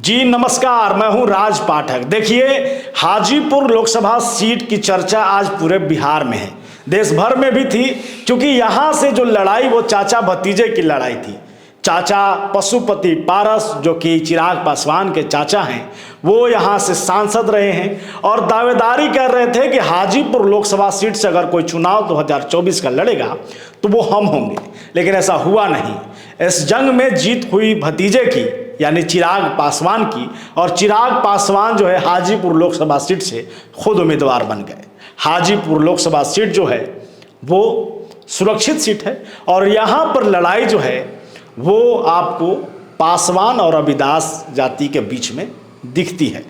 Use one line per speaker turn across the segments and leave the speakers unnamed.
जी नमस्कार, मैं हूं राज पाठक। देखिए, हाजीपुर लोकसभा सीट की चर्चा आज पूरे बिहार में है, देश भर में भी थी, क्योंकि यहां से जो लड़ाई वो चाचा भतीजे की लड़ाई थी। चाचा पशुपति पारस, जो कि चिराग पासवान के चाचा हैं, वो यहां से सांसद रहे हैं और दावेदारी कर रहे थे कि हाजीपुर लोकसभा सीट से अगर कोई चुनाव 2024 का लड़ेगा तो वो हम होंगे। लेकिन ऐसा हुआ नहीं। इस जंग में जीत हुई भतीजे की, यानी चिराग पासवान की, और चिराग पासवान जो है हाजीपुर लोकसभा सीट से खुद उम्मीदवार बन गए। हाजीपुर लोकसभा सीट जो है वो सुरक्षित सीट है और यहाँ पर लड़ाई जो है वो आपको पासवान और रविदास जाति के बीच में दिखती है।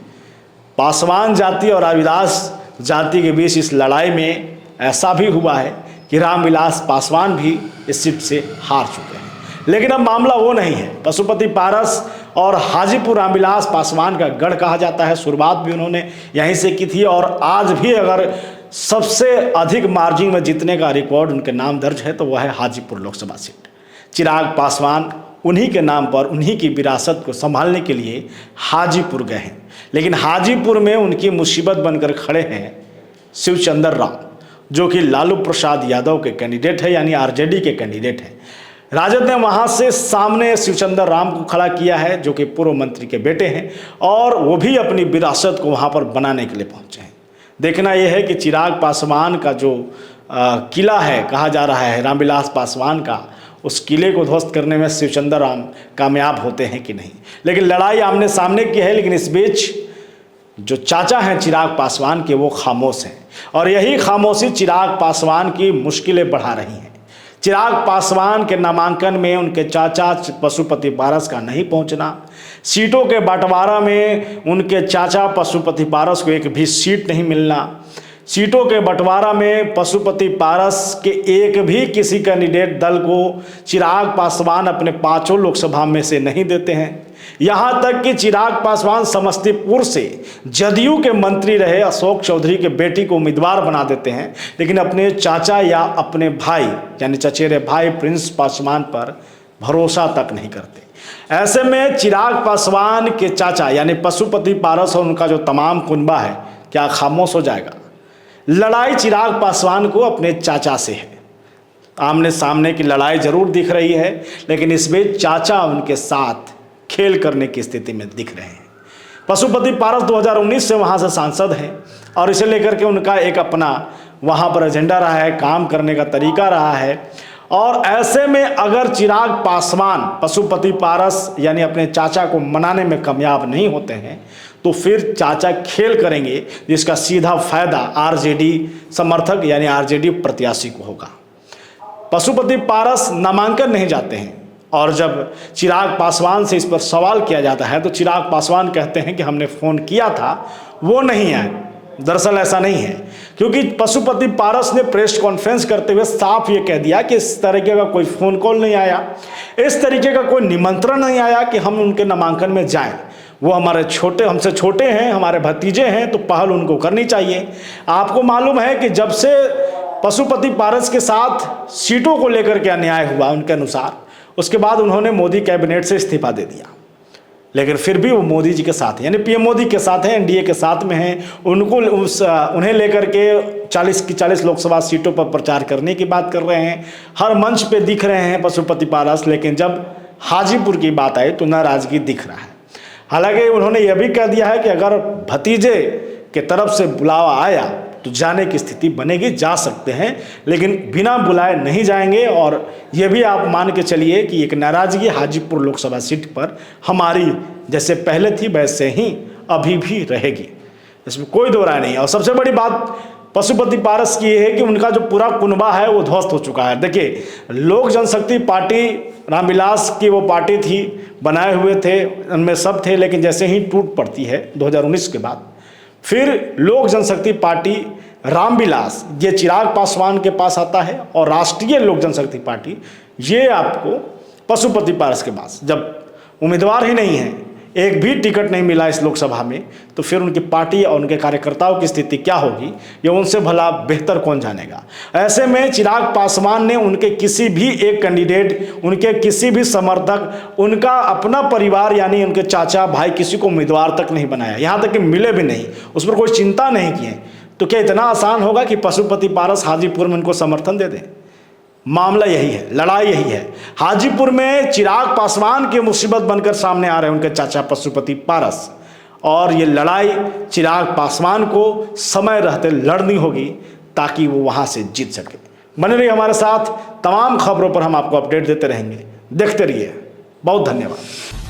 पासवान जाति और रविदास जाति के बीच इस लड़ाई में ऐसा भी हुआ है कि रामविलास पासवान भी इस सीट से हार चुके हैं। लेकिन अब मामला वो नहीं है। पशुपति पारस और हाजीपुर रामविलास पासवान का गढ़ कहा जाता है। शुरुआत भी उन्होंने यहीं से की थी और आज भी अगर सबसे अधिक मार्जिन में जीतने का रिकॉर्ड उनके नाम दर्ज है तो वह है हाजीपुर लोकसभा सीट। चिराग पासवान उन्हीं के नाम पर, उन्हीं की विरासत को संभालने के लिए हाजीपुर गए हैं। लेकिन हाजीपुर में उनकी मुसीबत बनकर खड़े हैं शिवचंद्र राम, जो कि लालू प्रसाद यादव के कैंडिडेट है, यानी आरजेडी के कैंडिडेट हैं। राजद ने वहां से सामने शिवचंद्र राम को खड़ा किया है, जो कि पूर्व मंत्री के बेटे हैं, और वो भी अपनी विरासत को वहां पर बनाने के लिए पहुंचे हैं। देखना यह है कि चिराग पासवान का जो किला है, कहा जा रहा है रामविलास पासवान का, उस किले को ध्वस्त करने में शिवचंद्र राम कामयाब होते हैं कि नहीं। लेकिन लड़ाई आमने सामने की है। लेकिन इस बीच जो चाचा हैं चिराग पासवान के, वो खामोश हैं और यही खामोशी चिराग पासवान की मुश्किलें बढ़ा रही हैं। चिराग पासवान के नामांकन में उनके चाचा पशुपति पारस का नहीं पहुंचना, सीटों के बंटवारा में उनके चाचा पशुपति पारस को एक भी सीट नहीं मिलना, सीटों के बंटवारा में पशुपति पारस के एक भी किसी कैंडिडेट दल को चिराग पासवान अपने 5 लोकसभा में से नहीं देते हैं। यहाँ तक कि चिराग पासवान समस्तीपुर से जदयू के मंत्री रहे अशोक चौधरी के बेटी को उम्मीदवार बना देते हैं, लेकिन अपने चाचा या अपने भाई यानी चचेरे भाई प्रिंस पासवान पर भरोसा तक नहीं करते। ऐसे में चिराग पासवान के चाचा यानी पशुपति पारस और उनका जो तमाम कुनबा है, क्या खामोश हो जाएगा? लड़ाई चिराग पासवान को अपने चाचा से है। आमने सामने की लड़ाई जरूर दिख रही है, लेकिन इस बीच चाचा उनके साथ खेल करने की स्थिति में दिख रहे हैं। पशुपति पारस 2019 से वहां से सांसद हैं और इसे लेकर के उनका एक अपना वहां पर एजेंडा रहा है, काम करने का तरीका रहा है। और ऐसे में अगर चिराग पासवान पशुपति पारस यानी अपने चाचा को मनाने में कामयाब नहीं होते हैं तो फिर चाचा खेल करेंगे, जिसका सीधा फायदा आरजेडी समर्थक यानी आरजेडी प्रत्याशी को होगा। पशुपति पारस नामांकन नहीं जाते हैं और जब चिराग पासवान से इस पर सवाल किया जाता है तो चिराग पासवान कहते हैं कि हमने फ़ोन किया था, वो नहीं आए। दरअसल ऐसा नहीं है, क्योंकि पशुपति पारस ने प्रेस कॉन्फ्रेंस करते हुए साफ ये कह दिया कि इस तरीके का कोई फ़ोन कॉल नहीं आया, इस तरीके का कोई निमंत्रण नहीं आया कि हम उनके नामांकन में जाएं। वो हमसे छोटे हैं, हमारे भतीजे हैं, तो पहल उनको करनी चाहिए। आपको मालूम है कि जब से पशुपति पारस के साथ सीटों को लेकर के अन्याय हुआ उनके अनुसार, उसके बाद उन्होंने मोदी कैबिनेट से इस्तीफा दे दिया। लेकिन फिर भी वो मोदी जी के साथ हैं, यानी पीएम मोदी के साथ हैं, एनडीए के साथ में हैं। उन्हें लेकर के 40 की 40 लोकसभा सीटों पर प्रचार करने की बात कर रहे हैं, हर मंच पे दिख रहे हैं पशुपति पारस। लेकिन जब हाजीपुर की बात आई तो नाराजगी दिख रहा है। हालांकि उन्होंने यह भी कह दिया है कि अगर भतीजे के तरफ से बुलावा आया तो जाने की स्थिति बनेगी, जा सकते हैं, लेकिन बिना बुलाए नहीं जाएंगे। और ये भी आप मान के चलिए कि एक नाराजगी हाजीपुर लोकसभा सीट पर हमारी जैसे पहले थी वैसे ही अभी भी रहेगी, इसमें कोई दो राय नहीं है। और सबसे बड़ी बात पशुपति पारस की ये है कि उनका जो पूरा कुनबा है वो ध्वस्त हो चुका है। देखिए, लोक जनशक्ति पार्टी रामविलास की वो पार्टी थी, बनाए हुए थे, उनमें सब थे, लेकिन जैसे ही टूट पड़ती है 2019 के बाद, फिर लोक जनशक्ति पार्टी रामविलास ये चिराग पासवान के पास आता है और राष्ट्रीय लोक जनशक्ति पार्टी ये आपको पशुपति पारस के पास, जब उम्मीदवार ही नहीं है, एक भी टिकट नहीं मिला इस लोकसभा में, तो फिर उनकी पार्टी और उनके कार्यकर्ताओं की स्थिति क्या होगी ये उनसे भला बेहतर कौन जानेगा। ऐसे में चिराग पासवान ने उनके किसी भी एक कैंडिडेट, उनके किसी भी समर्थक, उनका अपना परिवार यानी उनके चाचा भाई किसी को उम्मीदवार तक नहीं बनाया, यहाँ तक कि मिले भी नहीं, उस पर कोई चिंता नहीं किए। तो क्या इतना आसान होगा कि पशुपति पारस हाजीपुर में उनको समर्थन दे दें? मामला यही है, लड़ाई यही है। हाजीपुर में चिराग पासवान की मुसीबत बनकर सामने आ रहे हैं उनके चाचा पशुपति पारस, और ये लड़ाई चिराग पासवान को समय रहते लड़नी होगी ताकि वो वहां से जीत सके। बने रहिए हमारे साथ, तमाम खबरों पर हम आपको अपडेट देते रहेंगे। देखते रहिए। बहुत धन्यवाद।